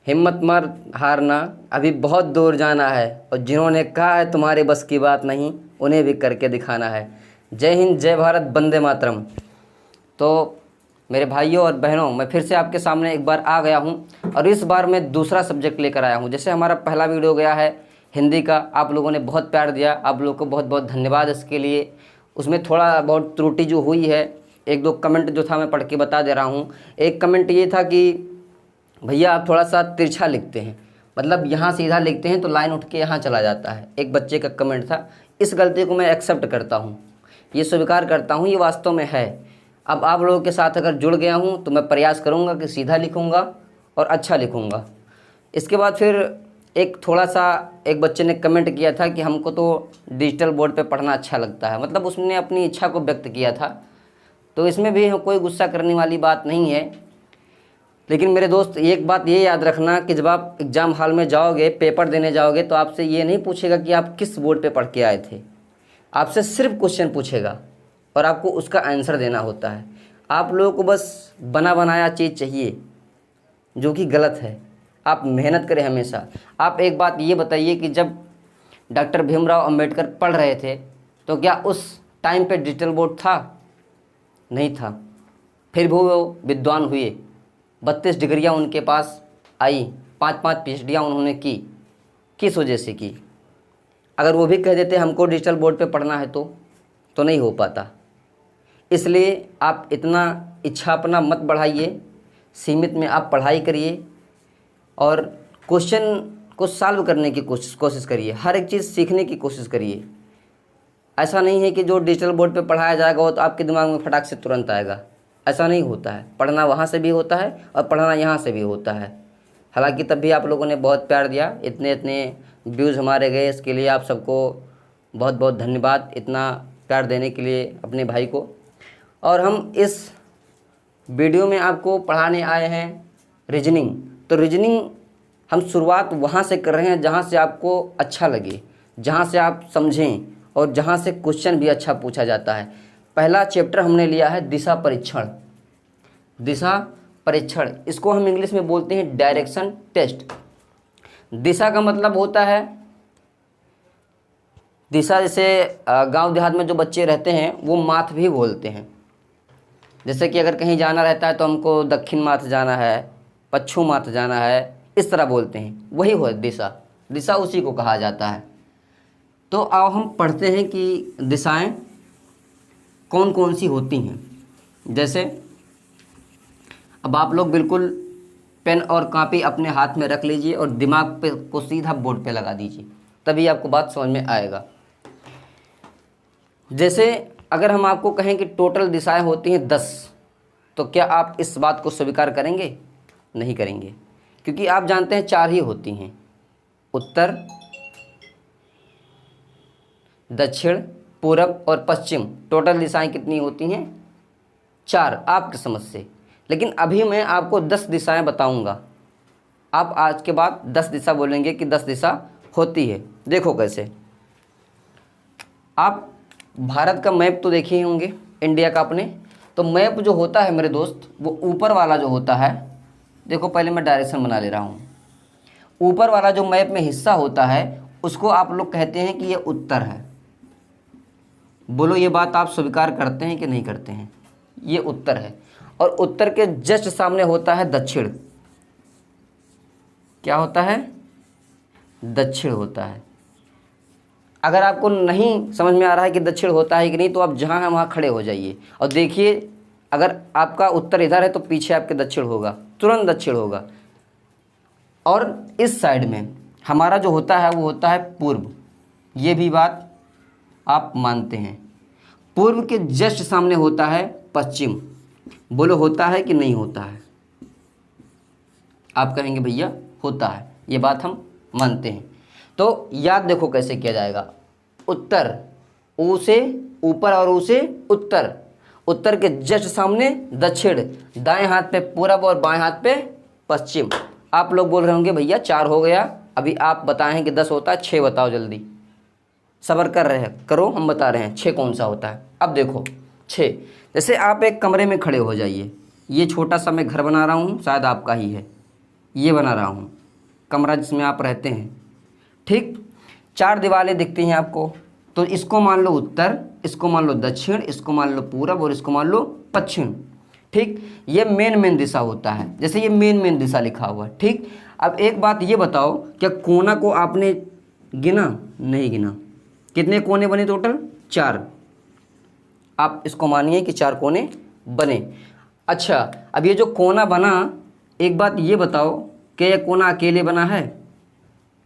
हिम्मत मत हारना, अभी बहुत दूर जाना है, और जिन्होंने कहा है तुम्हारे बस की बात नहीं, उन्हें भी करके दिखाना है। जय हिंद, जय भारत, वंदे मातरम। तो मेरे भाइयों और बहनों, मैं फिर से आपके सामने एक बार आ गया हूं, और इस बार मैं दूसरा सब्जेक्ट लेकर आया हूं। जैसे हमारा पहला वीडियो गया है हिंदी का, आप लोगों ने बहुत प्यार दिया, आप लोगों को बहुत बहुत धन्यवाद इसके लिए। उसमें थोड़ा बहुत त्रुटि जो हुई है, एक दो कमेंट जो था मैं पढ़ के बता दे रहा हूँ। एक कमेंट ये था कि भैया आप थोड़ा सा तिरछा लिखते हैं, मतलब यहाँ सीधा लिखते हैं तो लाइन उठ के यहाँ चला जाता है। एक बच्चे का कमेंट था। इस गलती को मैं एक्सेप्ट करता हूँ, ये स्वीकार करता हूँ, ये वास्तव में है। अब आप लोगों के साथ अगर जुड़ गया हूँ तो मैं प्रयास करूँगा कि सीधा लिखूँगा और अच्छा लिखूँगा। इसके बाद फिर एक थोड़ा सा एक बच्चे ने कमेंट किया था कि हमको तो डिजिटल बोर्ड पे पढ़ना अच्छा लगता है, मतलब उसने अपनी इच्छा को व्यक्त किया था। तो इसमें भी कोई गुस्सा करने वाली बात नहीं है। लेकिन मेरे दोस्त, एक बात ये याद रखना कि जब आप एग्ज़ाम हॉल में जाओगे, पेपर देने जाओगे, तो आपसे ये नहीं पूछेगा कि आप किस बोर्ड पे पढ़ के आए थे। आपसे सिर्फ क्वेश्चन पूछेगा और आपको उसका आंसर देना होता है। आप लोगों को बस बना बनाया चीज़ चाहिए, जो कि गलत है। आप मेहनत करें हमेशा। आप एक बात ये बताइए कि जब डॉक्टर भीमराव अंबेडकर पढ़ रहे थे तो क्या उस टाइम पे डिजिटल बोर्ड था? नहीं था। फिर भी वो विद्वान हुए, 32 डिग्रियाँ उनके पास आई, 5-5 PhDयाँ उन्होंने की। किस वजह से की? अगर वो भी कह देते हमको डिजिटल बोर्ड पे पढ़ना है तो नहीं हो पाता। इसलिए आप इतना इच्छा अपना मत बढ़ाइए, सीमित में आप पढ़ाई करिए और क्वेश्चन को सॉल्व करने की कोशिश करिए। हर एक चीज़ सीखने की कोशिश करिए। ऐसा नहीं है कि जो डिजिटल बोर्ड पे पढ़ाया जाएगा वो तो आपके दिमाग में फटाक से तुरंत आएगा। ऐसा नहीं होता है। पढ़ना वहाँ से भी होता है और पढ़ना यहाँ से भी होता है। हालांकि तब भी आप लोगों ने बहुत प्यार दिया, इतने इतने व्यूज़ हमारे गए, इसके लिए आप सबको बहुत बहुत धन्यवाद, इतना प्यार देने के लिए अपने भाई को। और हम इस वीडियो में आपको पढ़ाने आए हैं रीजनिंग। तो रीजनिंग हम शुरुआत वहाँ से कर रहे हैं जहाँ से आपको अच्छा लगे, जहाँ से आप समझें और जहाँ से क्वेश्चन भी अच्छा पूछा जाता है। पहला चैप्टर हमने लिया है दिशा परीक्षण। दिशा परीक्षण, इसको हम इंग्लिश में बोलते हैं डायरेक्शन टेस्ट। दिशा का मतलब होता है दिशा, जैसे गांव देहात में जो बच्चे रहते हैं वो माथ भी बोलते हैं। जैसे कि अगर कहीं जाना रहता है तो हमको दक्षिण माथ जाना है, पश्चिम माथ जाना है, इस तरह बोलते हैं। वही हो दिशा, दिशा उसी को कहा जाता है। तो अब हम पढ़ते हैं कि दिशाएं कौन कौन सी होती हैं। जैसे अब आप लोग बिल्कुल पेन और कॉपी अपने हाथ में रख लीजिए और दिमाग पे को सीधा बोर्ड पे लगा दीजिए, तभी आपको बात समझ में आएगा। जैसे अगर हम आपको कहें कि टोटल दिशाएं होती हैं 10, तो क्या आप इस बात को स्वीकार करेंगे? नहीं करेंगे, क्योंकि आप जानते हैं 4 ही होती हैं, उत्तर, दक्षिण, पूरब और पश्चिम। टोटल दिशाएं कितनी होती हैं? 4, आपकी समझ से। लेकिन अभी मैं आपको 10 दिशाएं बताऊंगा। आप आज के बाद 10 दिशा बोलेंगे कि 10 दिशा होती है। देखो कैसे। आप भारत का मैप तो देखे ही होंगे, इंडिया का अपने। तो मैप जो होता है मेरे दोस्त, वो ऊपर वाला जो होता है, देखो पहले मैं डायरेक्शन बना ले रहा हूँ। ऊपर वाला जो मैप में हिस्सा होता है उसको आप लोग कहते हैं कि ये उत्तर है। बोलो ये बात आप स्वीकार करते हैं कि नहीं करते हैं? ये उत्तर है। और उत्तर के जस्ट सामने होता है दक्षिण। क्या होता है? दक्षिण होता है। अगर आपको नहीं समझ में आ रहा है कि दक्षिण होता है कि नहीं, तो आप जहाँ हैं वहाँ खड़े हो जाइए और देखिए, अगर आपका उत्तर इधर है तो पीछे आपके दक्षिण होगा, तुरंत दक्षिण होगा। और इस साइड में हमारा जो होता है वो होता है पूर्व। ये भी बात आप मानते हैं। पूर्व के जस्ट सामने होता है पश्चिम। बोलो होता है कि नहीं होता है? आप कहेंगे भैया होता है, ये बात हम मानते हैं। तो याद देखो कैसे किया जाएगा। उत्तर, ऊ से ऊपर और ऊ से उत्तर। उत्तर के जस्ट सामने दक्षिण, दाएं हाथ पे पूरब और बाएं हाथ पे पश्चिम। आप लोग बोल रहे होंगे भैया 4 हो गया, अभी आप बताएं कि 10 होता है, 6 बताओ जल्दी। सब्र कर रहे हैं, करो, हम बता रहे हैं 6 कौन सा होता है। अब देखो 6, जैसे आप एक कमरे में खड़े हो जाइए। ये छोटा सा मैं घर बना रहा हूँ, शायद आपका ही है। ये बना रहा हूँ, कमरा जिसमें आप रहते हैं। ठीक, 4 दीवारें दिखती हैं आपको, तो इसको मान लो उत्तर, इसको मान लो दक्षिण, इसको मान लो पूरब और इसको मान लो पश्चिम। ठीक, ये मेन दिशा होता है, जैसे ये मेन दिशा लिखा हुआ है। ठीक, अब एक बात ये बताओ, क्या कोना को आपने गिना? नहीं गिना। कितने कोने बने टोटल? 4। आप इसको मानिए कि 4 कोने बने। अच्छा, अब ये जो कोना बना, एक बात ये बताओ कि ये कोना अकेले बना है?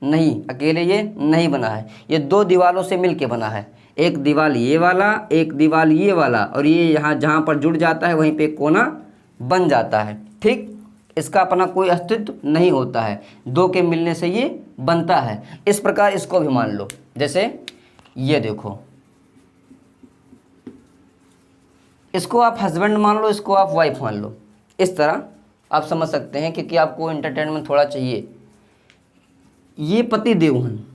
नहीं, अकेले ये नहीं बना है, ये 2 दीवारों से मिलके बना है। एक दीवार ये वाला, एक दीवार ये वाला, और ये यहाँ जहाँ पर जुड़ जाता है वहीं पे एक कोना बन जाता है। ठीक, इसका अपना कोई अस्तित्व नहीं होता है, 2 के मिलने से ये बनता है। इस प्रकार इसको भी मान लो, जैसे ये देखो, इसको आप हस्बैंड मान लो, इसको आप वाइफ मान लो। इस तरह आप समझ सकते हैं, क्योंकि आपको एंटरटेनमेंट थोड़ा चाहिए। ये पति देव हैं,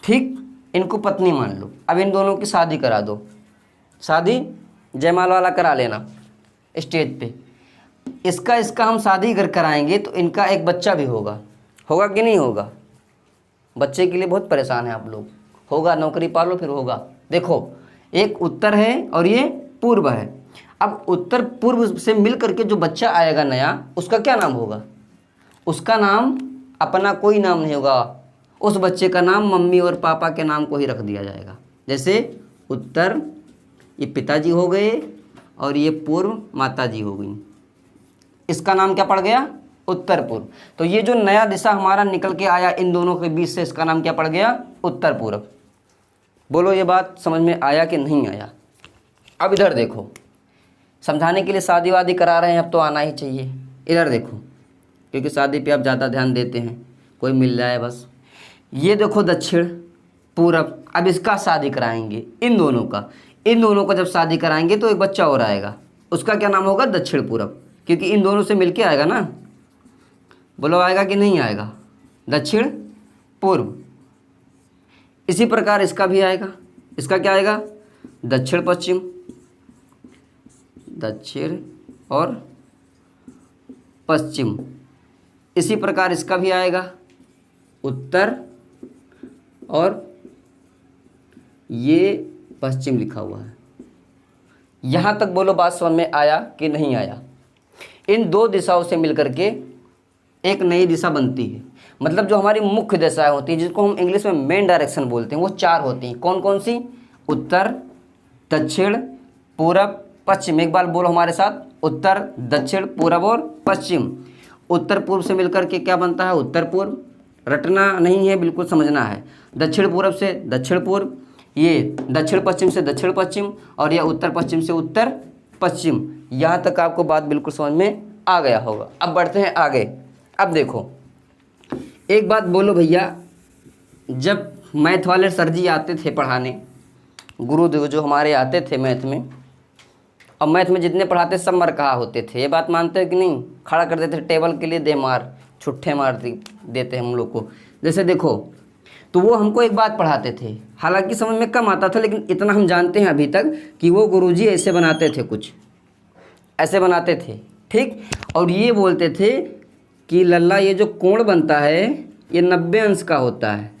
ठीक, इनको पत्नी मान लो। अब इन दोनों की शादी करा दो, शादी जयमाल वाला करा लेना स्टेज पे। इसका हम शादी अगर कराएंगे तो इनका एक बच्चा भी होगा कि नहीं होगा? बच्चे के लिए बहुत परेशान है आप लोग। होगा, नौकरी पालो फिर होगा। देखो, एक उत्तर है और ये पूर्व है। अब उत्तर पूर्व से मिल करके जो बच्चा आएगा नया, उसका क्या नाम होगा? उसका नाम अपना कोई नाम नहीं होगा, उस बच्चे का नाम मम्मी और पापा के नाम को ही रख दिया जाएगा। जैसे उत्तर, ये पिताजी हो गए, और ये पूर्व माताजी हो गई। इसका नाम क्या पड़ गया? उत्तर पूर्व। तो ये जो नया दिशा हमारा निकल के आया इन दोनों के बीच से, इसका नाम क्या पड़ गया? उत्तर पूर्व। बोलो, ये बात समझ में आया कि नहीं आया? अब इधर देखो, समझाने के लिए शादी वादी करा रहे हैं, अब तो आना ही चाहिए। इधर देखो, क्योंकि शादी पे आप ज़्यादा ध्यान देते हैं, कोई मिल जाए बस। ये देखो दक्षिण पूरब। अब इसका शादी कराएंगे, इन दोनों का जब शादी कराएंगे तो एक बच्चा और आएगा, उसका क्या नाम होगा? दक्षिण पूरब, क्योंकि इन दोनों से मिलके आएगा ना। बोलो, आएगा कि नहीं आएगा? दक्षिण पूर्व। इसी प्रकार इसका भी आएगा। इसका क्या आएगा? दक्षिण पश्चिम, दक्षिण और पश्चिम। इसी प्रकार इसका भी आएगा, उत्तर और ये पश्चिम लिखा हुआ है। यहाँ तक बोलो, बात समझ में आया कि नहीं आया? इन 2 दिशाओं से मिलकर के एक नई दिशा बनती है। मतलब जो हमारी मुख्य दिशाएं होती हैं, जिसको हम इंग्लिश में मेन डायरेक्शन बोलते हैं, वो 4 होती हैं। कौन कौन सी? उत्तर, दक्षिण, पूरब, पश्चिम। एक बार बोलो हमारे साथ, उत्तर, दक्षिण, पूरब और पश्चिम। उत्तर पूर्व से मिलकर के क्या बनता है? उत्तर पूर्व। रटना नहीं है, बिल्कुल समझना है। दक्षिण पूरब से दक्षिण पूर्व, ये दक्षिण पश्चिम से दक्षिण पश्चिम, और यह उत्तर पश्चिम से उत्तर पश्चिम। यहाँ तक आपको बात बिल्कुल समझ में आ गया होगा। अब बढ़ते हैं आगे। अब देखो, एक बात बोलो भैया, जब मैथ वाले सर जी आते थे पढ़ाने, गुरुदेव जो हमारे आते थे मैथ में, और मैथ में जितने पढ़ाते सब मरकहा होते थे, ये बात मानते हो कि नहीं? खड़ा कर देते थे टेबल के लिए, दे मार, छुट्टे मार देते हम लोग को। जैसे देखो, तो वो हमको एक बात पढ़ाते थे, हालांकि समझ में कम आता था, लेकिन इतना हम जानते हैं अभी तक कि वो गुरुजी ऐसे बनाते थे, कुछ ऐसे बनाते थे। ठीक, और ये बोलते थे कि लल्ला, ये जो कोण बनता है ये 90 अंश का होता है।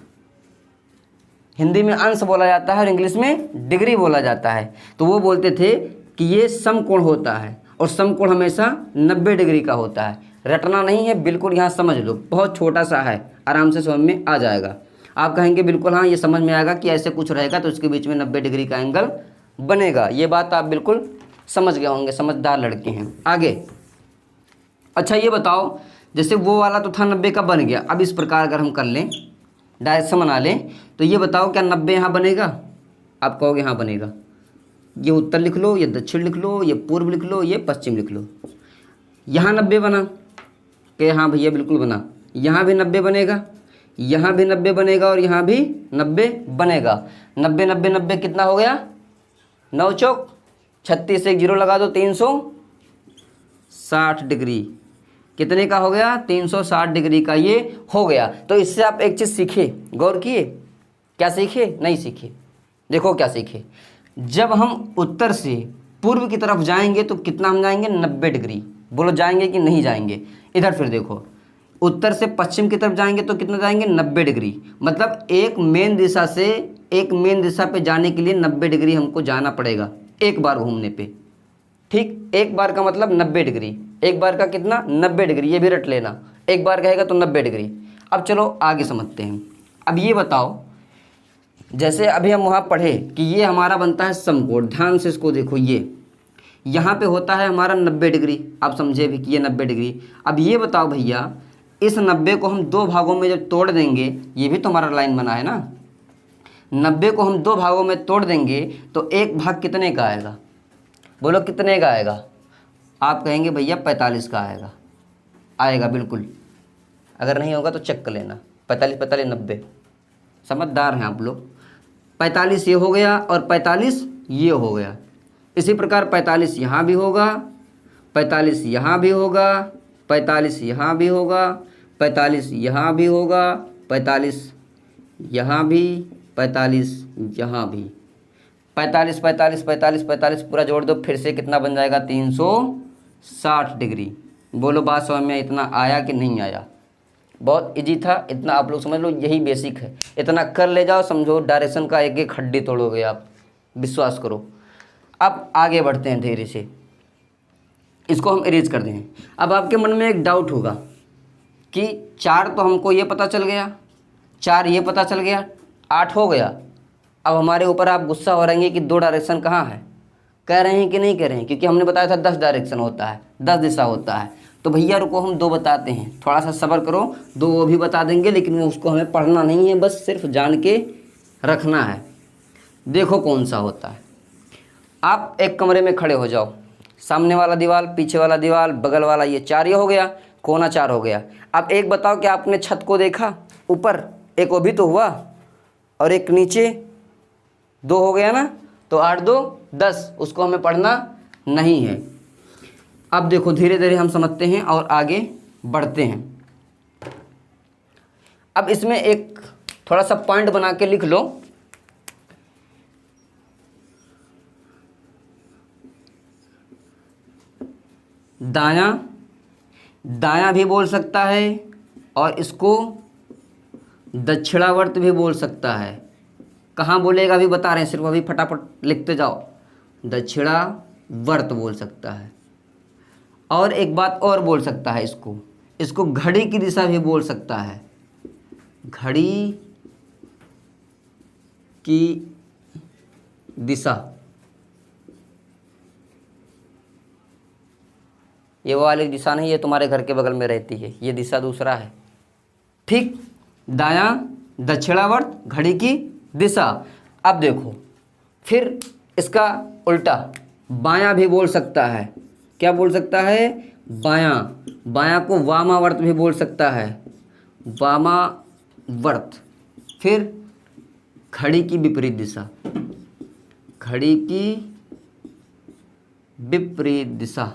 हिंदी में अंश बोला जाता है और इंग्लिश में डिग्री बोला जाता है। तो वो बोलते थे कि ये समकोण होता है, और समकोण हमेशा 90 डिग्री का होता है। रटना नहीं है, बिल्कुल यहाँ समझ लो, बहुत छोटा सा है, आराम से समझ में आ जाएगा। आप कहेंगे बिल्कुल हाँ, ये समझ में आएगा कि ऐसे कुछ रहेगा तो उसके बीच में 90 डिग्री का एंगल बनेगा। ये बात आप बिल्कुल समझ गए होंगे, समझदार लड़के हैं। आगे, अच्छा ये बताओ, जैसे वो वाला तो था 90 का बन गया, अब इस प्रकार अगर हम कर लें, डायरेक्शन बना लें, तो ये बताओ क्या 90 यहाँ बनेगा? आप कहोगे हाँ बनेगा। ये उत्तर लिख लो, ये दक्षिण लिख लो, ये पूर्व लिख लो, ये पश्चिम लिख लो। यहाँ 90 बना कि हाँ भैया बिल्कुल बना। यहाँ भी 90 बनेगा, यहाँ भी 90 बनेगा, और यहाँ भी 90 बनेगा। 90 90 90 कितना हो गया? 9 चौक 36 से एक जीरो लगा दो, 360 डिग्री। कितने का हो गया? 360 डिग्री का ये हो गया। तो इससे आप एक चीज़ सीखे, गौर किए? क्या सीखे? नहीं सीखे। देखो क्या सीखे, जब हम उत्तर से पूर्व की तरफ जाएंगे तो कितना हम जाएंगे? 90 डिग्री। बोलो जाएंगे कि नहीं जाएंगे? इधर फिर देखो, उत्तर से पश्चिम की तरफ जाएंगे तो कितना जाएंगे 90 डिग्री। मतलब एक मेन दिशा से एक मेन दिशा पे जाने के लिए 90 डिग्री हमको जाना पड़ेगा एक बार घूमने पे। ठीक, एक बार का मतलब 90 डिग्री, एक बार का कितना 90 डिग्री, ये भी रट लेना, एक बार कहेगा तो 90 डिग्री। अब चलो आगे समझते हैं। अब ये बताओ, जैसे अभी हम वहाँ पढ़े कि ये हमारा बनता है समकोण, ध्यान से इसको देखो, ये यहाँ पे होता है हमारा 90 डिग्री, आप समझे भी कि ये 90 डिग्री। अब ये बताओ भैया, इस 90 को हम दो भागों में जब तोड़ देंगे, ये भी तो हमारा लाइन बना है ना, 90 को हम दो भागों में तोड़ देंगे तो एक भाग कितने का आएगा, बोलो कितने का आएगा। आप कहेंगे भैया 45 का आएगा, आएगा बिल्कुल, अगर नहीं होगा तो चेक कर लेना। 45 45 90, समझदार हैं आप लोग। 45 ये हो गया और 45 ये हो गया। इसी प्रकार 45 यहाँ भी होगा, 45 यहाँ भी होगा, 45 यहाँ भी होगा, 45 यहाँ भी होगा, 45 यहाँ भी, 45 यहाँ भी, 45 45 45 45 पूरा जोड़ दो, फिर से कितना बन जाएगा 360 डिग्री। बोलो बात समझ में इतना आया कि नहीं आया। बहुत इजी था, इतना आप लोग समझ लो, यही बेसिक है, इतना कर ले जाओ, समझो डायरेक्शन का एक एक हड्डी तोड़ोगे आप, विश्वास करो। अब आगे बढ़ते हैं धीरे से, इसको हम इरेज कर दें। अब आपके मन में एक डाउट होगा कि 4 तो हमको ये पता चल गया, 4 ये पता चल गया, 8 हो गया। अब हमारे ऊपर आप गुस्सा हो रहेंगे कि 2 डायरेक्शन कहाँ है, कह रहे हैं कि नहीं कह रहे हैं, क्योंकि हमने बताया था 10 डायरेक्शन होता है, 10 दिशा होता है। तो भैया रुको, हम 2 बताते हैं, थोड़ा सा सब्र करो, 2 वो भी बता देंगे, लेकिन उसको हमें पढ़ना नहीं है, बस सिर्फ जान के रखना है। देखो कौन सा होता है। आप एक कमरे में खड़े हो जाओ, सामने वाला दीवार, पीछे वाला दीवार, बगल वाला, ये 4 ये हो गया, कोना 4 हो गया। अब एक बताओ कि आपने छत को देखा ऊपर, एक वो भी तो हुआ, और एक नीचे, 2 हो गया ना, तो 8 2 10, उसको हमें पढ़ना नहीं है। अब देखो धीरे धीरे हम समझते हैं और आगे बढ़ते हैं। अब इसमें एक थोड़ा सा पॉइंट बना के लिख लो, दायां, दायां भी बोल सकता है और इसको दक्षिणावर्त भी बोल सकता है। कहाँ बोलेगा अभी बता रहे हैं, सिर्फ अभी फटाफट लिखते जाओ। दक्षिणावर्त बोल सकता है, और एक बात और बोल सकता है, इसको घड़ी की दिशा भी बोल सकता है, घड़ी की दिशा। ये वो वाली दिशा नहीं है, तुम्हारे घर के बगल में रहती है, ये दिशा दूसरा है। ठीक, दायां दक्षिणावर्त, घड़ी की दिशा। अब देखो फिर इसका उल्टा, बायां भी बोल सकता है। क्या बोल सकता है, बायां, बायां को वामावर्त भी बोल सकता है, वामावर्त। फिर घड़ी की विपरीत दिशा, घड़ी की विपरीत दिशा,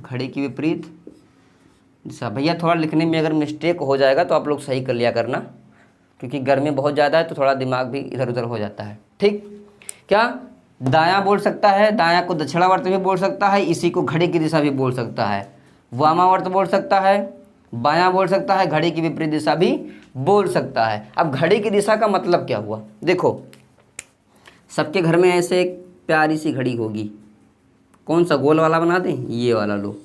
घड़ी की विपरीत दिशा। भैया थोड़ा लिखने में अगर मिस्टेक हो जाएगा तो आप लोग सही कर लिया करना, क्योंकि गर्मी बहुत ज़्यादा है तो थोड़ा दिमाग भी इधर उधर हो जाता है। ठीक, क्या दायां बोल सकता है, दायां को दक्षिणावर्त भी बोल सकता है, इसी को घड़ी की दिशा भी बोल सकता है, वामावर्त बोल सकता है, बायां बोल सकता है, घड़ी की विपरीत दिशा भी बोल सकता है। अब घड़ी की दिशा का मतलब क्या हुआ, देखो सबके घर में ऐसे एक प्यारी सी घड़ी होगी, कौन सा, गोल वाला बना दें, ये वाला लो,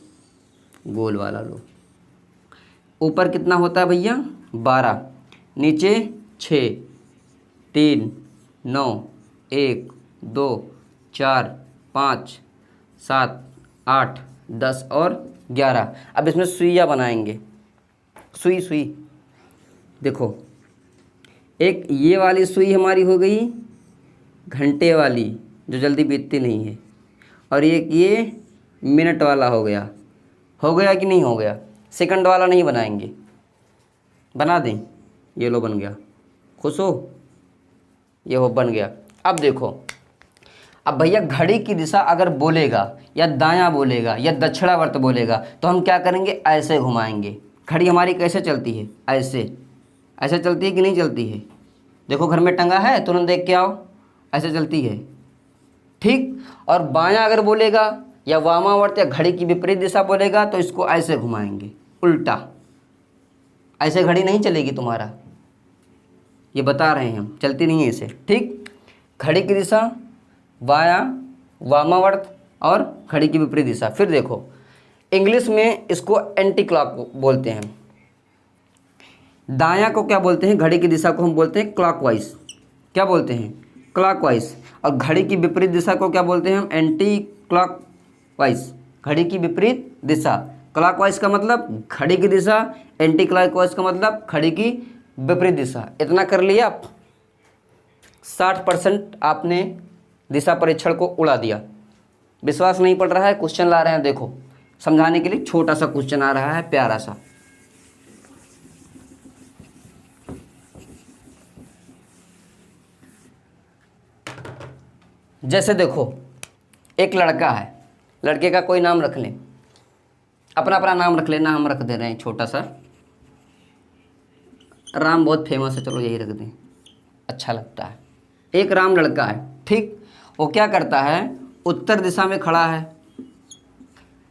गोल वाला लो। ऊपर कितना होता है भैया 12, नीचे 6 3 9 1 2 4 5 7 8 10 और 11। अब इसमें सुइयाँ बनाएंगे, सुई सुई देखो, एक ये वाली सुई हमारी हो गई घंटे वाली जो जल्दी बीतती नहीं है, और एक ये मिनट वाला हो गया कि नहीं हो गया। सेकंड वाला नहीं बनाएंगे, बना दें, ये लो बन गया, खुश हो, ये हो बन गया। अब देखो, अब भैया घड़ी की दिशा अगर बोलेगा या दायां बोलेगा या दक्षिणावर्त बोलेगा तो हम क्या करेंगे, ऐसे घुमाएंगे। घड़ी हमारी कैसे चलती है, ऐसे, ऐसे चलती है कि नहीं चलती है, देखो घर में टंगा है, तुरंत देख के आओ, ऐसे चलती है। ठीक। और बायां अगर बोलेगा या वामावर्त या घड़ी की विपरीत दिशा बोलेगा तो इसको ऐसे घुमाएंगे, उल्टा। ऐसे घड़ी नहीं चलेगी तुम्हारा, ये बता रहे हैं हम, चलती नहीं है इसे, ठीक। घड़ी की दिशा बायां, वामावर्त और घड़ी की विपरीत दिशा। फिर देखो इंग्लिश में इसको एंटी क्लॉक बोलते हैं। दायां को क्या बोलते हैं? घड़ी की दिशा को हम बोलते हैं क्लॉकवाइज। क्या बोलते हैं? क्लॉकवाइज। और घड़ी की विपरीत दिशा को क्या बोलते हैं हम? Anti clockwise. घड़ी की विपरीत दिशा। क्लॉकवाइज का मतलब घड़ी की दिशा, एंटी क्लॉकवाइज का मतलब घड़ी की विपरीत दिशा। इतना कर लिया आप, 60% आपने दिशा परीक्षण को उड़ा दिया। विश्वास नहीं पड़ रहा है? क्वेश्चन ला रहे हैं, देखो समझाने के लिए। छोटा सा क्वेश्चन आ रहा है, प्यारा सा। जैसे देखो एक लड़का है, लड़के का कोई नाम रख लें, अपना अपना नाम रख लेना, हम रख दे रहे हैं छोटा सा। राम बहुत फेमस है, चलो यही रख दें, अच्छा लगता है। एक राम लड़का है, ठीक। वो क्या करता है? उत्तर दिशा में खड़ा है,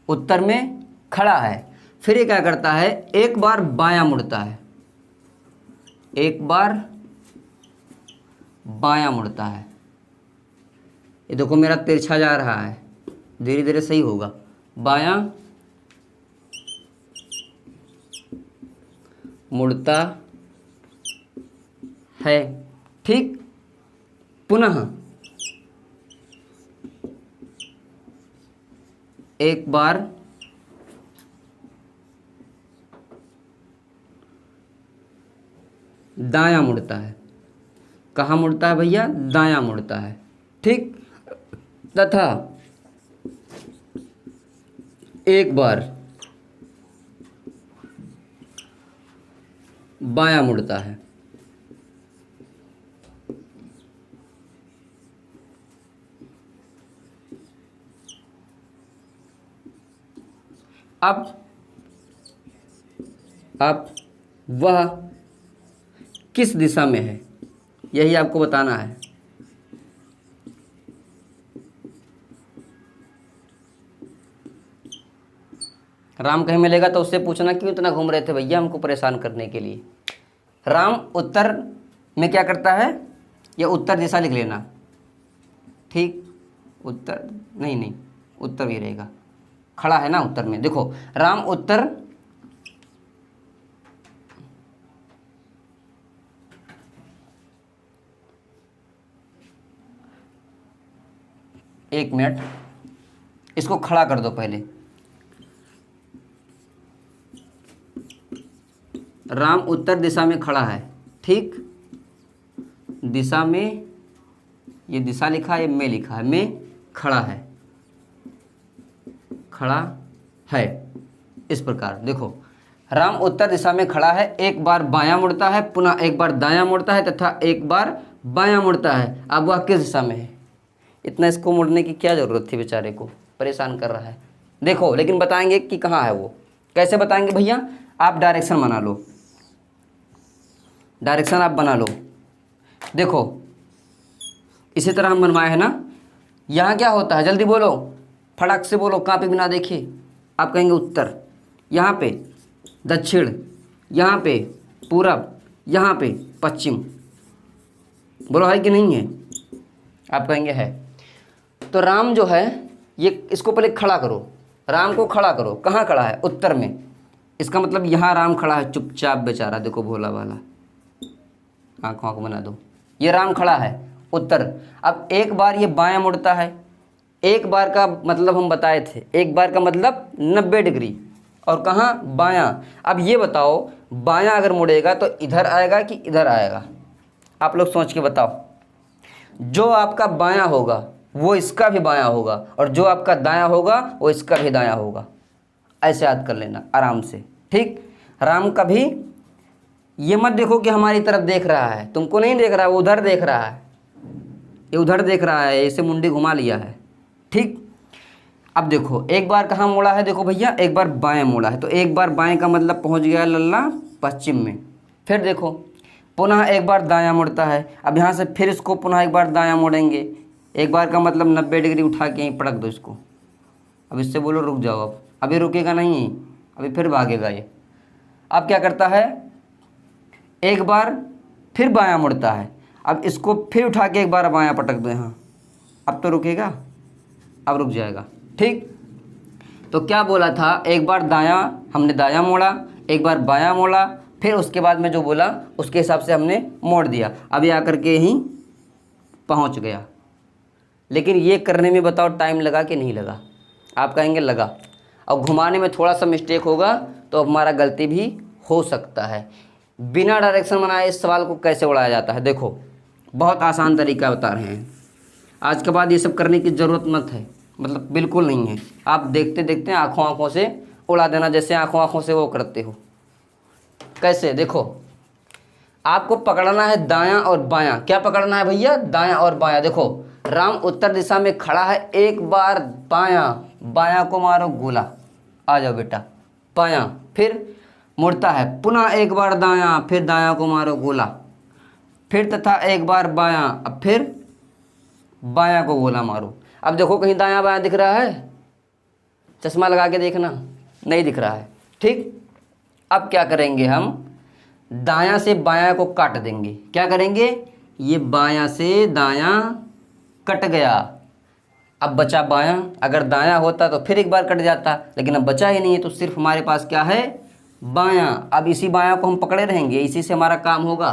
उत्तर में खड़ा है। फिर ये क्या करता है? एक बार बायां मुड़ता है, एक बार बायां मुड़ता है। ये देखो मेरा तिरछा जा रहा है, धीरे धीरे सही होगा। बायां मुड़ता है, ठीक। पुनः एक बार दायां मुड़ता है। कहाँ मुड़ता है भैया? दायां मुड़ता है, ठीक। तथा एक बार बायां मुड़ता है। अब वह किस दिशा में है, यही आपको बताना है। राम कहीं मिलेगा तो उससे पूछना क्यों इतना घूम रहे थे भैया हमको परेशान करने के लिए। राम उत्तर में क्या करता है? या उत्तर दिशा लिख लेना, ठीक। उत्तर नहीं, उत्तर भी रहेगा, खड़ा है ना उत्तर में। देखो राम उत्तर, एक मिनट, इसको खड़ा कर दो पहले। राम उत्तर दिशा में खड़ा है, ठीक। दिशा में, ये दिशा लिखा है, ये में लिखा है, में खड़ा है, खड़ा है। इस प्रकार देखो राम उत्तर दिशा में खड़ा है, एक बार बायां मुड़ता है, पुनः एक बार दायां मुड़ता है तथा एक बार बायां मुड़ता है। अब वह किस दिशा में है? इतना इसको मुड़ने की क्या ज़रूरत थी, बेचारे को परेशान कर रहा है। देखो लेकिन बताएंगे कि कहाँ है वो। कैसे बताएंगे भैया? आप डायरेक्शन बना लो, डायरेक्शन आप बना लो। देखो इसी तरह हम बनवाए हैं ना। यहाँ क्या होता है? जल्दी बोलो, फटाक से बोलो, कहाँ पे बिना देखे। आप कहेंगे उत्तर, यहाँ पे दक्षिण, यहाँ पे पूरब, यहाँ पे पश्चिम। बोलो है कि नहीं है? आप कहेंगे है। तो राम जो है, ये इसको पहले खड़ा करो, राम को खड़ा करो। कहाँ खड़ा है? उत्तर में। इसका मतलब यहाँ राम खड़ा है चुपचाप, बेचारा देखो भोला वाला, आँखों को बना दो। ये राम खड़ा है उत्तर। अब एक बार ये बायां मुड़ता है, एक बार का मतलब हम बताए थे, एक बार का मतलब 90 डिग्री, और कहाँ? बायां। अब ये बताओ बायां अगर मुड़ेगा तो इधर आएगा कि इधर आएगा? आप लोग सोच के बताओ। जो आपका बायां होगा वो इसका भी बायां होगा, और जो आपका दायां होगा वो इसका भी दायां होगा। ऐसे याद कर लेना आराम से, ठीक। राम का भी ये मत देखो कि हमारी तरफ देख रहा है, तुमको नहीं देख रहा है, वो उधर देख रहा है, ये उधर देख रहा है, इसे मुंडी घुमा लिया है, ठीक। अब देखो एक बार कहाँ मोड़ा है? देखो भैया एक बार बाएं मोड़ा है, तो एक बार बाएं का मतलब पहुंच गया लल्ला पश्चिम में। फिर देखो पुनः एक बार दायां मुड़ता है, अब यहाँ से फिर इसको पुनः एक बार दायां मोड़ेंगे, एक बार का मतलब 90 डिग्री उठा के यहीं पटक दो इसको। अब इससे बोलो रुक जाओ, अब अभी रुकेगा नहीं, अभी फिर भागेगा ये। अब क्या करता है, एक बार फिर बायां मुड़ता है, अब इसको फिर उठा के एक बार बायां पटक दो यहाँ, अब तो रुकेगा, अब रुक जाएगा। ठीक, तो क्या बोला था, एक बार दायां हमने दायां मोड़ा, एक बार बायां मोड़ा, फिर उसके बाद में जो बोला उसके हिसाब से हमने मोड़ दिया, अब ये आकर के यहीं पहुंच गया। लेकिन ये करने में बताओ टाइम लगा कि नहीं लगा? आप कहेंगे लगा। और घुमाने में थोड़ा सा मिस्टेक होगा तो हमारा गलती भी हो सकता है। बिना डायरेक्शन बनाए इस सवाल को कैसे उड़ाया जाता है, देखो बहुत आसान तरीका बता रहे हैं। आज के बाद ये सब करने की ज़रूरत मत है, मतलब बिल्कुल नहीं है। आप देखते देखते आँखों आँखों से उड़ा देना, जैसे आँखों आँखों से वो करते हो। कैसे, देखो आपको पकड़ना है दायां और बायां। क्या पकड़ना है भैया? दायां और बायां। देखो राम उत्तर दिशा में खड़ा है, एक बार बायां, बायां को मारो गोला, आ जाओ बेटा बायां, फिर मुड़ता है, पुनः एक बार दायां, फिर दायां को मारो गोला, फिर तथा एक बार बायां, अब फिर बायां को गोला मारो। अब देखो कहीं दायां बायां दिख रहा है? चश्मा लगा के देखना, नहीं दिख रहा है। ठीक, अब क्या करेंगे, हम दायां से बायां को काट देंगे। क्या करेंगे, ये बायां से दायां कट गया, अब बचा बायां। अगर दायां होता तो फिर एक बार कट जाता, लेकिन अब बचा ही नहीं है, तो सिर्फ हमारे पास क्या है, बायां। अब इसी बायां को हम पकड़े रहेंगे, इसी से हमारा काम होगा।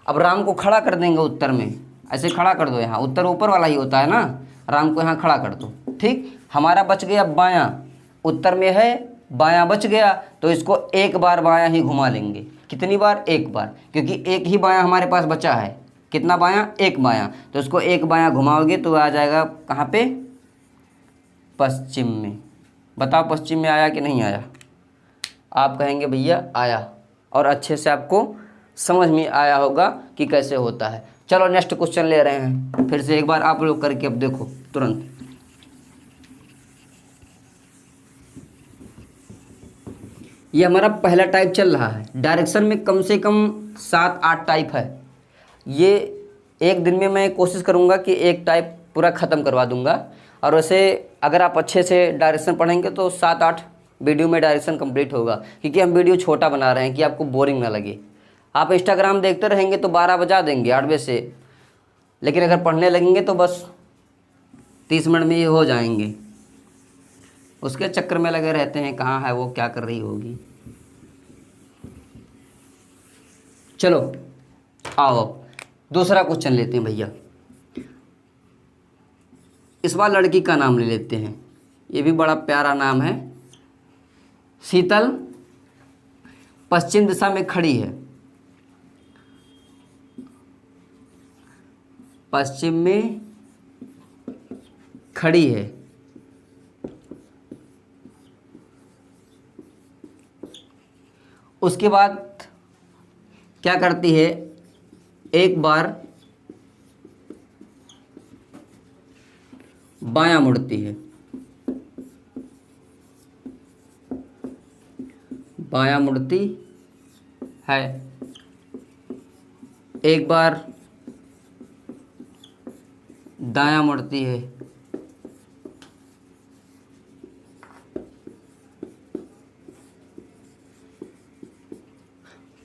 अब राम को खड़ा कर देंगे उत्तर में, ऐसे खड़ा कर दो, यहाँ उत्तर ऊपर वाला ही होता है ना, राम को यहाँ खड़ा कर दो। ठीक, हमारा बच गया बायां, उत्तर में है बायां बच गया, तो इसको एक बार बायां ही घुमा लेंगे। कितनी बार? एक बार, क्योंकि एक ही बायां हमारे पास बचा है। कितना बायां? एक बायां, तो इसको एक बायां घुमाओगे तो आ जाएगा कहाँ पे, पश्चिम में। बताओ पश्चिम में आया कि नहीं आया? आप कहेंगे भैया आया, और अच्छे से आपको समझ में आया होगा कि कैसे होता है। चलो नेक्स्ट क्वेश्चन ले रहे हैं, फिर से एक बार आप लोग करके अब देखो तुरंत। ये हमारा पहला टाइप चल रहा है। डायरेक्शन में कम से कम 7-8 टाइप है। ये एक दिन में मैं कोशिश करूँगा कि एक टाइप पूरा ख़त्म करवा दूँगा। और वैसे अगर आप अच्छे से डायरेक्शन पढ़ेंगे तो 7-8 वीडियो में डायरेक्शन कंप्लीट होगा, क्योंकि हम वीडियो छोटा बना रहे हैं कि आपको बोरिंग ना लगे। आप इंस्टाग्राम देखते रहेंगे तो 12 बजा देंगे 8 बजे से, लेकिन अगर पढ़ने लगेंगे तो बस 30 मिनट में ये हो जाएंगे। उसके चक्कर में लगे रहते हैं, कहाँ है वो, क्या कर रही होगी। चलो आओ अब दूसरा क्वेश्चन लेते हैं भैया। इस बार लड़की का नाम ले लेते हैं, ये भी बड़ा प्यारा नाम है। शीतल पश्चिम दिशा में खड़ी है, पश्चिम में खड़ी है, उसके बाद क्या करती है, एक बार बायां मुड़ती है, बायां मुड़ती है, एक बार दायां मुड़ती है,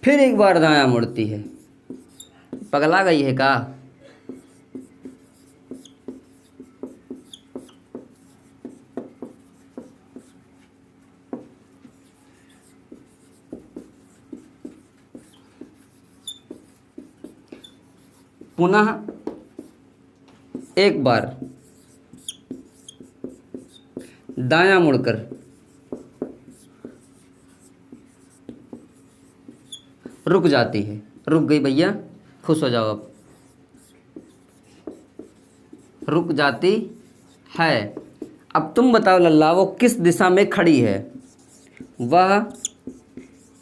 फिर एक बार दायां मुड़ती है। पगला गई है का? पुनः एक बार दायां मुड़कर रुक जाती है। रुक गई भैया, खुश हो जाओ अब। रुक जाती है। अब तुम बताओ लल्ला, वो किस दिशा में खड़ी है? वह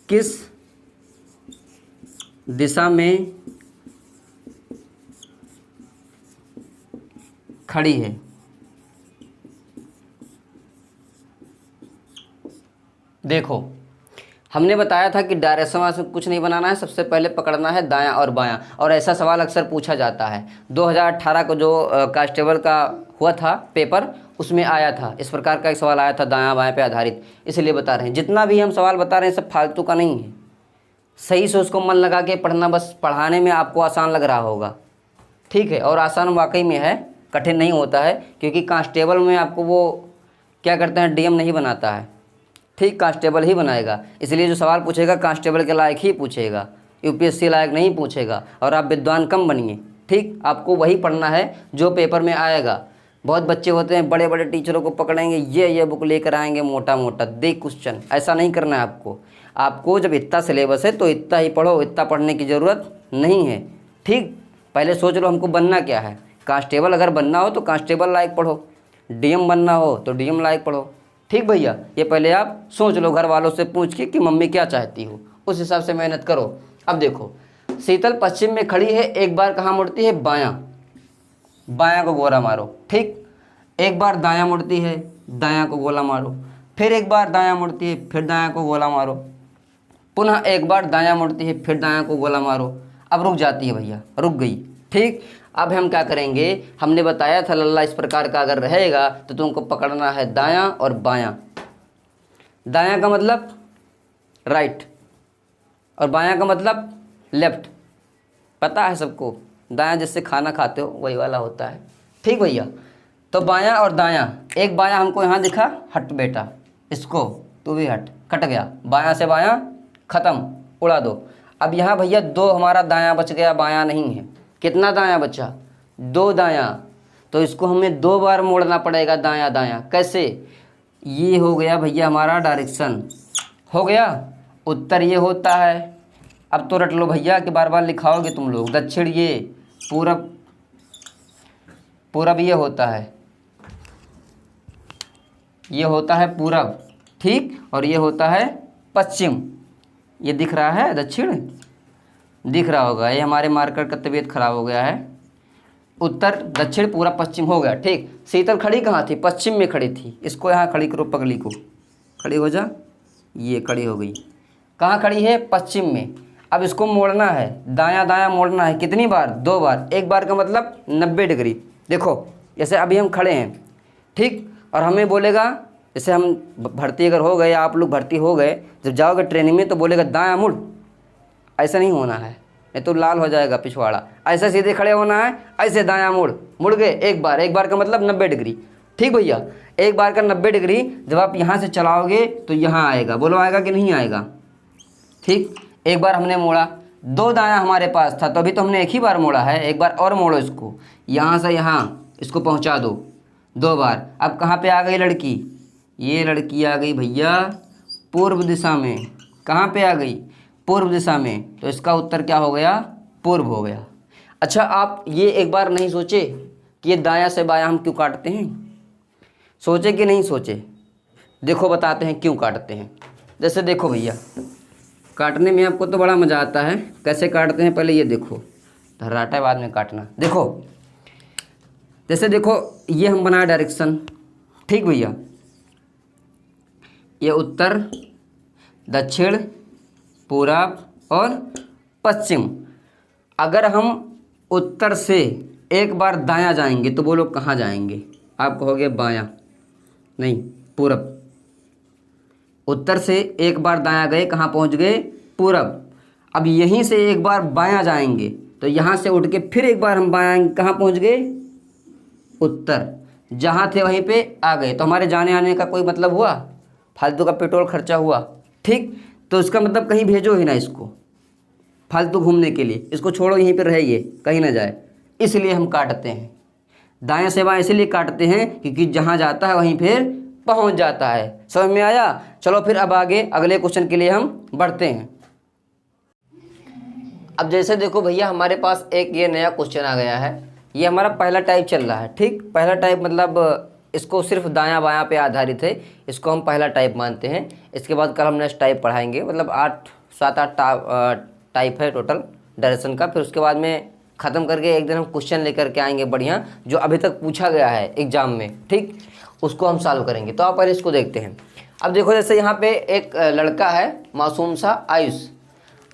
किस दिशा में खड़ी है? देखो हमने बताया था कि डायरेक्शन वाइज में कुछ नहीं बनाना है, सबसे पहले पकड़ना है दायां और बायां। और ऐसा सवाल अक्सर पूछा जाता है। 2018 को जो कांस्टेबल का हुआ था पेपर, उसमें आया था, इस प्रकार का एक सवाल आया था दायां बायां पे आधारित। इसलिए बता रहे हैं, जितना भी हम सवाल बता रहे हैं सब फालतू का नहीं है, सही से उसको मन लगा के पढ़ना। बस पढ़ाने में आपको आसान लग रहा होगा, ठीक है, और आसान वाकई में है, कठिन नहीं होता है। क्योंकि कांस्टेबल में आपको वो क्या करते हैं, डीएम नहीं बनाता है, ठीक, कांस्टेबल ही बनाएगा। इसलिए जो सवाल पूछेगा कांस्टेबल के लायक ही पूछेगा, यूपीएससी लायक नहीं पूछेगा। और आप विद्वान कम बनिए, ठीक, आपको वही पढ़ना है जो पेपर में आएगा। बहुत बच्चे होते हैं बड़े बड़े टीचरों को पकड़ेंगे, ये बुक लेकर आएंगे मोटा मोटा, दे क्वेश्चन, ऐसा नहीं करना है आपको। आपको जब इतना सिलेबस है तो इतना ही पढ़ो, इतना पढ़ने की ज़रूरत नहीं है, ठीक। पहले सोच लो हमको बनना क्या है। कांस्टेबल अगर बनना हो तो कांस्टेबल लायक पढ़ो, डीएम बनना हो तो डीएम लायक पढ़ो, ठीक भैया। ये पहले आप सोच लो, घर वालों से पूछ के कि मम्मी क्या चाहती हो, उस हिसाब से मेहनत करो। अब देखो, शीतल पश्चिम में खड़ी है, एक बार कहाँ मुड़ती है, बायां, बायां को गोला मारो, ठीक। एक बार दायां मुड़ती है, दायां को गोला मारो, फिर एक बार दायां मुड़ती है, फिर दायां को गोला मारो, पुनः एक बार दायां मुड़ती है, फिर दायां को गोला मारो। अब रुक जाती है भैया, रुक गई, ठीक। अब हम क्या करेंगे, हमने बताया था लल्ला इस प्रकार का अगर रहेगा तो तुमको पकड़ना है दायां और बायां। दायां का मतलब राइट और बायां का मतलब लेफ्ट, पता है सबको। दायां जिससे खाना खाते हो वही वाला होता है, ठीक भैया। तो बायां और दायां, एक बायां हमको यहाँ दिखा, हट बेटा, इसको तू भी हट, कट गया, बायां से बायां खत्म, उड़ा दो। अब यहाँ भैया दो हमारा दायां बच गया, बायां नहीं है। कितना दायां बचा, दो दायां, तो इसको हमें दो बार मोड़ना पड़ेगा दायां दायां। कैसे, ये हो गया भैया हमारा डायरेक्शन, हो गया। उत्तर ये होता है, अब तो रट लो भैया कि बार बार लिखाओगे तुम लोग। दक्षिण ये, पूरब, पूरब ये होता है, ये होता है पूरब, ठीक, और ये होता है पश्चिम। ये दिख रहा है दक्षिण, दिख रहा होगा, ये हमारे मार्कर का तबीयत खराब हो गया है। उत्तर दक्षिण पूरा पश्चिम हो गया, ठीक। शीतल खड़ी कहाँ थी, पश्चिम में खड़ी थी, इसको यहाँ खड़ी करो, पगली को खड़ी हो जा, ये खड़ी हो गई। कहाँ खड़ी है, पश्चिम में। अब इसको मोड़ना है, दायां दायां मोड़ना है, कितनी बार, दो बार। एक बार का मतलब 90 डिग्री। देखो जैसे अभी हम खड़े हैं, ठीक, और हमें बोलेगा, जैसे हम भर्ती अगर हो गए, आप लोग भर्ती हो गए, जब जाओगे ट्रेनिंग में तो बोलेगा दायां मुड़, ऐसा नहीं होना है, नहीं तो लाल हो जाएगा पिछवाड़ा। ऐसे सीधे खड़े होना है, ऐसे दायां मुड़, मुड़ गए एक बार, एक बार का मतलब 90 डिग्री, ठीक भैया। एक बार का 90 डिग्री जब आप यहाँ से चलाओगे तो यहाँ आएगा, बोलो आएगा कि नहीं आएगा, ठीक। एक बार हमने मोड़ा, दो दायां हमारे पास था तो अभी तो हमने एक ही बार मोड़ा है, एक बार और मोड़ो इसको, यहाँ से यहाँ इसको पहुँचा दो, दो बार। अब कहाँ पे आ गई लड़की, ये लड़की आ गई भैया पूर्व दिशा में। कहाँ पे आ गई, पूर्व दिशा में, तो इसका उत्तर क्या हो गया, पूर्व हो गया। अच्छा, आप ये एक बार नहीं सोचे कि ये दायां से बायां हम क्यों काटते हैं, सोचे कि नहीं सोचे? देखो बताते हैं क्यों काटते हैं। जैसे देखो भैया, काटने में आपको तो बड़ा मज़ा आता है, कैसे काटते हैं पहले ये देखो, धर्राटा है बाद में काटना। देखो जैसे देखो ये हम बनाए डायरेक्शन, ठीक भैया, ये उत्तर दक्षिण पूरब और पश्चिम। अगर हम उत्तर से एक बार दायां जाएंगे तो बोलो कहाँ जाएंगे, आप कहोगे बायां, नहीं पूरब। उत्तर से एक बार दायां गए, कहाँ पहुँच गए, पूरब। अब यहीं से एक बार बायां जाएंगे तो यहाँ से उठ के फिर एक बार हम बायां, कहाँ पहुँच गए, उत्तर। जहाँ थे वहीं पे आ गए, तो हमारे जाने आने का कोई मतलब हुआ, फालतू का पेट्रोल खर्चा हुआ, ठीक। तो इसका मतलब कहीं भेजो ही ना इसको फालतू घूमने के लिए, इसको छोड़ो यहीं पे रहिए, कहीं ना जाए। इसलिए हम काटते हैं दाएं से बाएं, इसलिए काटते हैं क्योंकि जहाँ जाता है वहीं फिर पहुँच जाता है। समझ में आया? चलो फिर अब आगे अगले क्वेश्चन के लिए हम बढ़ते हैं। अब जैसे देखो भैया हमारे पास एक ये नया क्वेश्चन आ गया है, ये हमारा पहला टाइप चल रहा है, ठीक। पहला टाइप मतलब इसको सिर्फ दायां बायां पे आधारित है, इसको हम पहला टाइप मानते हैं। इसके बाद कल हम नेक्स्ट टाइप पढ़ाएंगे, मतलब 7-8 टाइप है टोटल डायरेक्शन का। फिर उसके बाद में ख़त्म करके एक दिन हम क्वेश्चन लेकर के आएंगे बढ़िया, जो अभी तक पूछा गया है एग्जाम में, ठीक। उसको हम सॉल्व करेंगे। तो आप पहले इसको देखते हैं। अब देखो जैसे यहाँ पे एक लड़का है मासूम सा आयुष।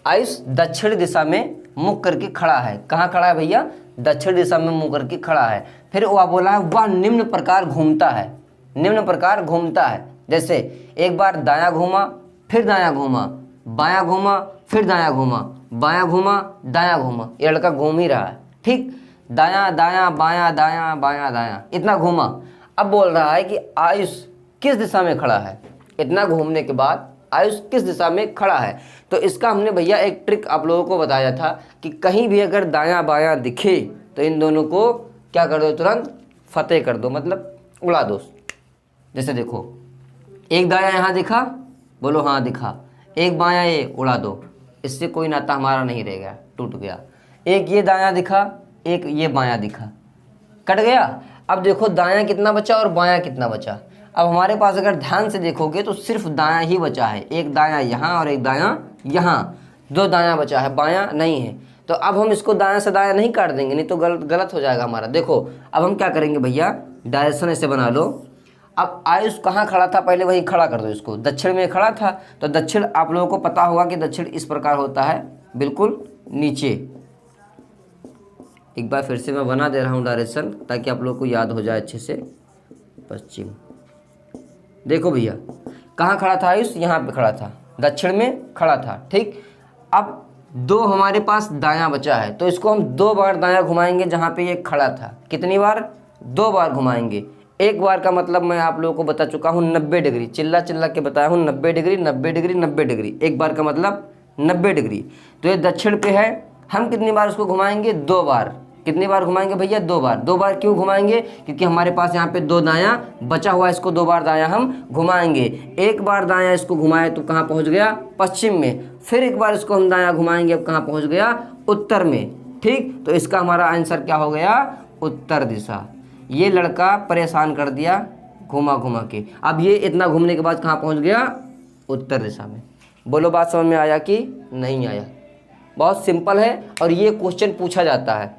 आयुष दक्षिण दिशा में मुख करके खड़ा है। कहाँ खड़ा है भैया? दक्षिण दिशा में मुख करके खड़ा है। फिर वह बोला है वह निम्न प्रकार घूमता है, निम्न प्रकार घूमता है। जैसे एक बार दायां घूमा, फिर दायां घूमा, बायां घूमा, फिर दायां घूमा, बायां घूमा, दायां घूमा। ये लड़का घूम ही रहा है, ठीक, दायां दायां बायां दायां बायां दायां, इतना घूमा। अब बोल रहा है कि आयुष किस दिशा में खड़ा है। इतना घूमने के बाद आयुष किस दिशा में खड़ा है। तो इसका हमने भैया एक ट्रिक आप लोगों को बताया था कि कहीं भी अगर दायां बायां दिखे तो इन दोनों को क्या कर दो, तुरंत फतेह कर दो, मतलब उड़ा दो। जैसे देखो एक दायां यहाँ दिखा, बोलो हाँ दिखा, एक बायां ये उड़ा दो, इससे कोई नाता हमारा नहीं रह गया, टूट गया। एक ये दायां दिखा, एक ये बायां दिखा, कट गया। अब देखो दायां कितना बचा और बायां कितना बचा। अब हमारे पास अगर ध्यान से देखोगे तो सिर्फ दायां ही बचा है, एक दायां यहाँ और एक दायां यहाँ, दो दायां बचा है, बायां नहीं है। तो अब हम इसको दायां से दायां नहीं काट देंगे, नहीं तो गलत हो जाएगा हमारा। देखो अब हम क्या करेंगे भैया, डायरेक्शन ऐसे बना लो। अब आयुष कहाँ खड़ा था, पहले वही खड़ा कर दो इसको, दक्षिण में खड़ा था। तो दक्षिण आप लोगों को पता होगा कि दक्षिण इस प्रकार होता है, बिल्कुल नीचे। एक बार फिर से मैं बना दे रहा हूँ डायरेक्शन ताकि आप लोगों को याद हो जाए अच्छे से। पश्चिम, देखो भैया कहाँ खड़ा था आयुष, यहाँ पे खड़ा था, दक्षिण में खड़ा था, ठीक। अब दो हमारे पास दायां बचा है, तो इसको हम दो बार दायां घुमाएंगे जहाँ पे ये खड़ा था। कितनी बार? दो बार घुमाएंगे। एक बार का मतलब मैं आप लोगों को बता चुका हूँ 90 डिग्री, चिल्ला चिल्ला के बताया हूँ 90 डिग्री 90 डिग्री 90 डिग्री। एक बार का मतलब 90 डिग्री। तो ये दक्षिण पे है, हम कितनी बार उसको घुमाएंगे? दो बार। कितनी बार घुमाएंगे भैया? दो बार। दो बार क्यों घुमाएंगे? क्योंकि हमारे पास यहाँ पे दो दायां बचा हुआ है, इसको दो बार दायां हम घुमाएंगे। एक बार दायां इसको घुमाए तो कहाँ पहुँच गया? पश्चिम में। फिर एक बार इसको हम दायां घुमाएंगे, अब कहाँ पहुँच गया? उत्तर में, ठीक। तो इसका हमारा आंसर क्या हो गया? उत्तर दिशा। ये लड़का परेशान कर दिया घुमा घुमा के। अब ये इतना घूमने के बाद कहाँ पहुँच गया? उत्तर दिशा में। बोलो बात समझ में आया कि नहीं आया? बहुत सिंपल है और ये क्वेश्चन पूछा जाता है।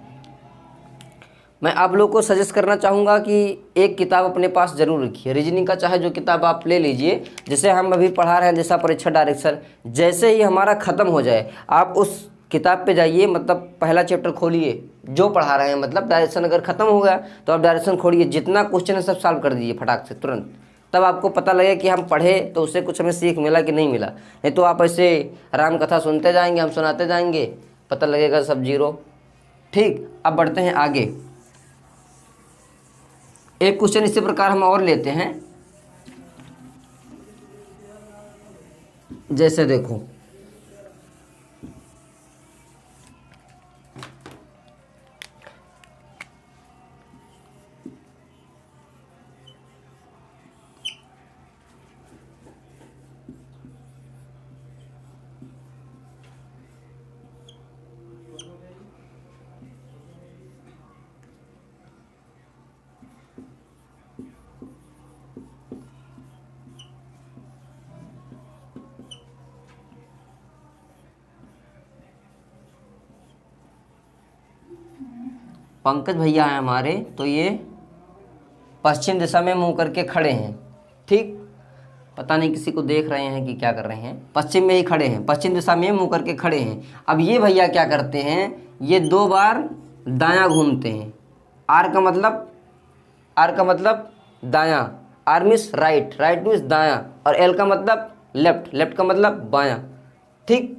मैं आप लोग को सजेस्ट करना चाहूँगा कि एक किताब अपने पास ज़रूर रखिए, रीजनिंग का चाहे जो किताब आप ले लीजिए। जैसे हम अभी पढ़ा रहे हैं जैसा परीक्षा डायरेक्शन, जैसे ही हमारा ख़त्म हो जाए आप उस किताब पे जाइए, मतलब पहला चैप्टर खोलिए जो पढ़ा रहे हैं, मतलब डायरेक्शन अगर ख़त्म हो गया तो आप डायरेक्शन खोलिए, जितना क्वेश्चन है सब सॉल्व कर दीजिए फटाक से तुरंत। तब आपको पता लगे कि हम पढ़े तो उससे कुछ हमें सीख मिला कि नहीं मिला। नहीं तो आप ऐसे राम कथा सुनते जाएंगे, हम सुनाते जाएंगे, पता लगेगा सब जीरो, ठीक। अब बढ़ते हैं आगे। एक क्वेश्चन इसी प्रकार हम और लेते हैं। जैसे देखो पंकज भैया हैं हमारे, तो ये पश्चिम दिशा में मुंह करके खड़े हैं, ठीक। पता नहीं किसी को देख रहे हैं कि क्या कर रहे हैं, पश्चिम में ही खड़े हैं, पश्चिम दिशा में मुंह करके खड़े हैं। अब ये भैया क्या करते हैं, ये दो बार दायां घूमते हैं। आर का मतलब दायां, R means right, right means दायां, और एल का मतलब लेफ्ट, लेफ्ट का मतलब बायां, ठीक।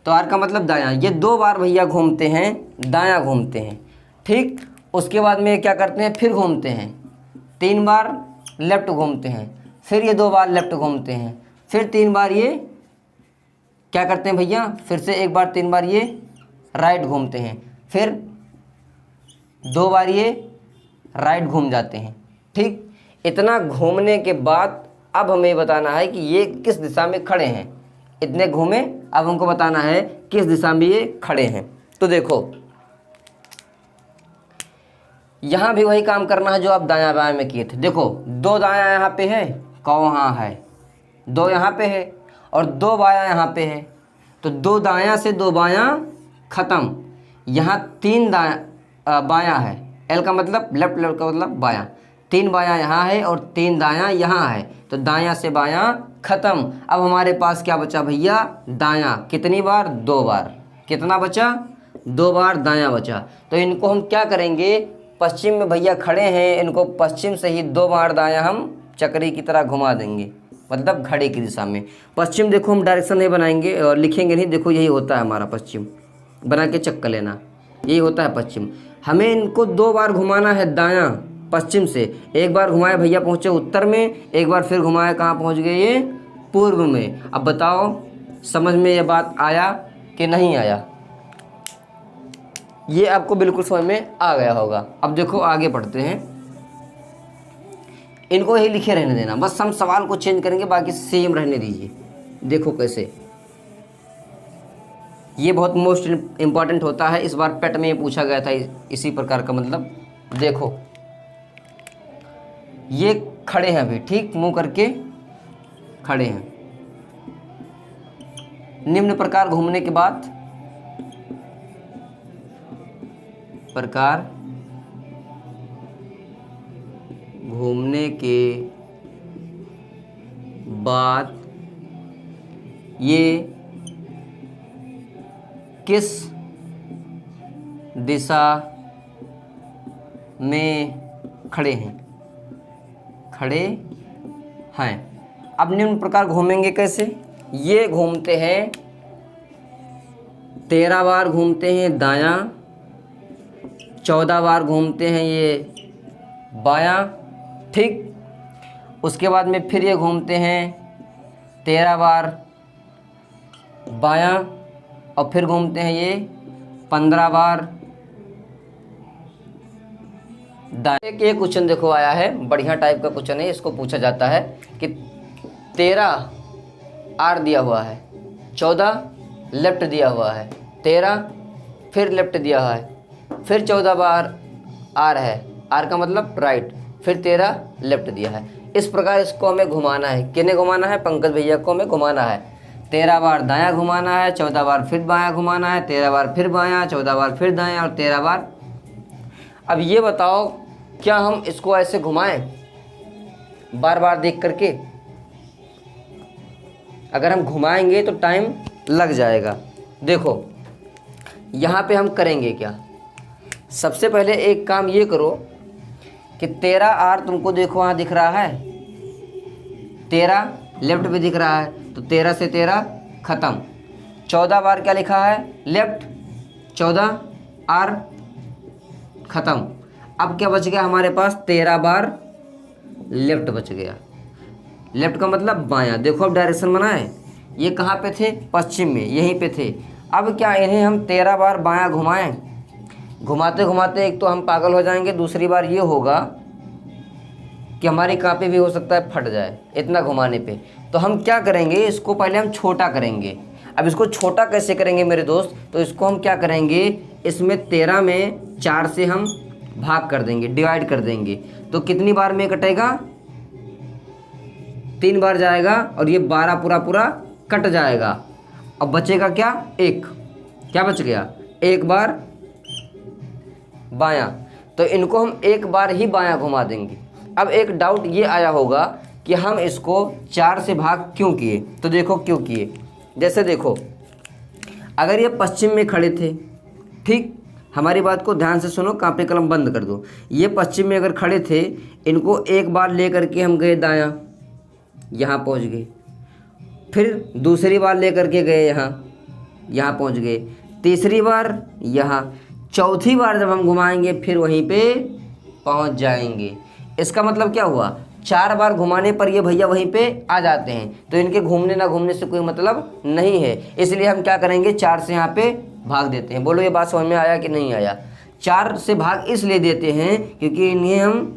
तो आर का मतलब दायां। ये दो बार भैया घूमते हैं, दायां घूमते हैं, ठीक। उसके बाद में क्या करते हैं, फिर घूमते हैं, तीन बार लेफ्ट घूमते हैं, फिर ये दो बार लेफ्ट घूमते हैं, फिर तीन बार ये क्या करते हैं भैया, फिर से एक बार तीन बार ये राइट घूमते हैं, फिर दो बार ये राइट घूम जाते हैं, ठीक। इतना घूमने के बाद अब हमें बताना है कि ये किस दिशा में खड़े हैं। इतने घूमे, अब हमको बताना है किस दिशा में ये खड़े हैं। तो देखो यहाँ भी वही काम करना है जो आप दायां बायां में किए थे। देखो दो दायां यहाँ पे है, कहाँ है, दो यहाँ पे है और दो बायां यहाँ पे है। तो दो दायां से दो बायां ख़त्म, यहाँ तीन दायां बायां है, एल का मतलब लेफ्ट, लेफ्ट का मतलब बायां, 3 बायां यहाँ है और 3 दायां यहाँ है, तो दायां से बायां खत्म। अब हमारे पास क्या बचा भैया, दायां। कितनी बार, 2 बार। कितना बचा, 2 बार दायां बचा। तो इनको हम क्या करेंगे, पश्चिम में भैया खड़े हैं, इनको पश्चिम से ही 2 बार दायां हम चक्री की तरह घुमा देंगे, मतलब घड़ी की दिशा में। पश्चिम देखो हम डायरेक्शन नहीं बनाएंगे और लिखेंगे नहीं, देखो यही होता है हमारा पश्चिम, बना के चक्कर लेना, यही होता है पश्चिम। हमें इनको 2 बार घुमाना है दायां पश्चिम से। एक बार घुमाए भैया पहुँचे उत्तर में, एक बार फिर घुमाए कहाँ पहुँच गए ये, पूर्व में। अब बताओ समझ में ये बात आया कि नहीं आया, ये आपको बिल्कुल समझ में आ गया होगा। अब देखो आगे पढ़ते हैं, इनको यही लिखे रहने देना, बस हम सवाल को चेंज करेंगे, बाकी सेम रहने दीजिए। देखो कैसे, ये बहुत मोस्ट इम्पॉर्टेंट होता है, इस बार पेट में पूछा गया था इसी प्रकार का। मतलब देखो ये खड़े हैं अभी, ठीक, मुंह करके खड़े हैं। निम्न प्रकार घूमने के बाद, प्रकार घूमने के बाद ये किस दिशा में खड़े हैं, खड़े हैं। अब निम्न प्रकार घूमेंगे कैसे, ये घूमते हैं 13 बार घूमते हैं दायां, 14 बार घूमते हैं ये बायां, ठीक। उसके बाद में फिर ये घूमते हैं 13 बार बायां, और फिर घूमते हैं ये 15 बार दाएं। एक ये क्वेश्चन देखो आया है, बढ़िया टाइप का क्वेश्चन है, इसको पूछा जाता है कि 13 आर दिया हुआ है, 14 लेफ्ट दिया हुआ है, 13 फिर लेफ्ट दिया हुआ है, फिर 14 बार आर है, आर का मतलब राइट, फिर 13 लेफ्ट दिया है। इस प्रकार इसको हमें घुमाना है। किन्हें घुमाना है, पंकज भैया को हमें घुमाना है। 13 बार दायां घुमाना है, 14 बार फिर बायां घुमाना है, 13 बार फिर बायां, 14 बार फिर दायां और 13 बार। अब ये बताओ क्या हम इसको ऐसे घुमाएं बार बार देख करके? अगर हम घुमाएंगे तो टाइम लग जाएगा। देखो यहाँ पे हम करेंगे क्या, सबसे पहले एक काम ये करो कि 13 आर तुमको देखो वहाँ दिख रहा है, 13 लेफ्ट पे दिख रहा है, तो 13 से 13 ख़त्म। 14 बार क्या लिखा है, लेफ्ट, 14 आर ख़त्म। अब क्या बच गया हमारे पास, 13 बार लेफ्ट बच गया। लेफ्ट का मतलब बायां। देखो अब डायरेक्शन बनाए, ये कहाँ पे थे, पश्चिम में, यहीं पे थे। अब क्या इन्हें हम 13 बार बायां घुमाएं, घुमाते घुमाते एक तो हम पागल हो जाएंगे, दूसरी बार ये होगा कि हमारी कापी भी हो सकता है फट जाए इतना घुमाने पे। तो हम क्या करेंगे, इसको पहले हम छोटा करेंगे। अब इसको छोटा कैसे करेंगे मेरे दोस्त, तो इसको हम क्या करेंगे, इसमें 13 में 4 से हम भाग कर देंगे, डिवाइड कर देंगे। तो कितनी बार में कटेगा, 3 बार जाएगा और ये 12 पूरा पूरा कट जाएगा। अब बचेगा क्या, एक, क्या बच गया, एक बार बायां। तो इनको हम एक बार ही बायां घुमा देंगे। अब एक डाउट ये आया होगा कि हम इसको 4 से भाग क्यों किए, तो देखो क्यों किए। जैसे देखो अगर ये पश्चिम में खड़े थे, ठीक, हमारी बात को ध्यान से सुनो, कापी कलम बंद कर दो। ये पश्चिम में अगर खड़े थे, इनको एक बार ले करके हम गए दायां, यहाँ पहुँच गए, फिर दूसरी बार ले करके गए यहाँ पहुँच गए, तीसरी बार यहाँ, चौथी बार जब हम घुमाएंगे फिर वहीं पे पहुँच जाएंगे। इसका मतलब क्या हुआ, 4 बार घुमाने पर ये भैया वहीं पे आ जाते हैं। तो इनके घूमने ना घूमने से कोई मतलब नहीं है, इसलिए हम क्या करेंगे, 4 से यहाँ पे भाग देते हैं। बोलो ये बात समझ में आया कि नहीं आया। 4 से भाग इसलिए देते हैं क्योंकि इन्हें हम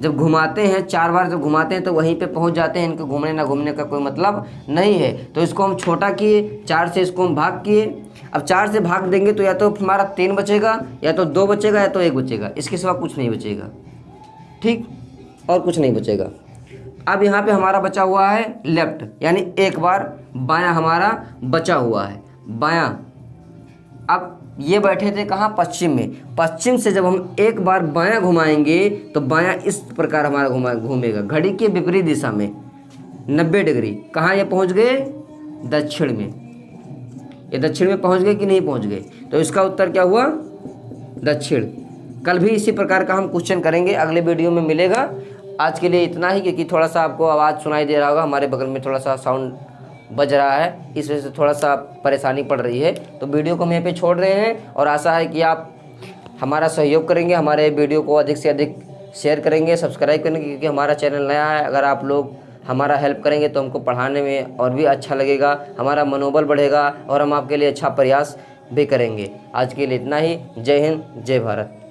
जब घुमाते हैं, 4 बार जब घुमाते हैं तो वहीं पे पहुंच जाते हैं, इनके घूमने ना घूमने का कोई मतलब नहीं है। तो इसको हम छोटा किए, 4 से इसको हम भाग किए। अब 4 से भाग देंगे तो या तो हमारा 3 बचेगा, या तो 2 बचेगा, या तो 1 बचेगा, इसके सिवा कुछ नहीं बचेगा, ठीक, और कुछ नहीं बचेगा। अब यहाँ पे हमारा बचा हुआ है लेफ्ट, यानी एक बार बायां हमारा बचा हुआ है, बायां। अब ये बैठे थे कहाँ, पश्चिम में। पश्चिम से जब हम एक बार बायां घुमाएंगे तो बायां इस प्रकार हमारा घूमेगा, घड़ी के विपरीत दिशा में 90 डिग्री। कहाँ ये पहुँच गए, दक्षिण में। ये दक्षिण में पहुँच गए कि नहीं पहुँच गए, तो इसका उत्तर क्या हुआ, दक्षिण। कल भी इसी प्रकार का हम क्वेश्चन करेंगे, अगले वीडियो में मिलेगा। आज के लिए इतना ही, क्योंकि थोड़ा सा आपको आवाज़ सुनाई दे रहा होगा, हमारे बगल में थोड़ा सा साउंड बज रहा है, इस वजह से थोड़ा सा परेशानी पड़ रही है। तो वीडियो को हम यहाँ पे छोड़ रहे हैं और आशा है कि आप हमारा सहयोग करेंगे, हमारे वीडियो को अधिक से अधिक शेयर करेंगे, सब्सक्राइब करेंगे, क्योंकि हमारा चैनल नया है। अगर आप लोग हमारा हेल्प करेंगे तो हमको पढ़ाने में और भी अच्छा लगेगा, हमारा मनोबल बढ़ेगा और हम आपके लिए अच्छा प्रयास भी करेंगे। आज के लिए इतना ही। जय हिंद, जय भारत।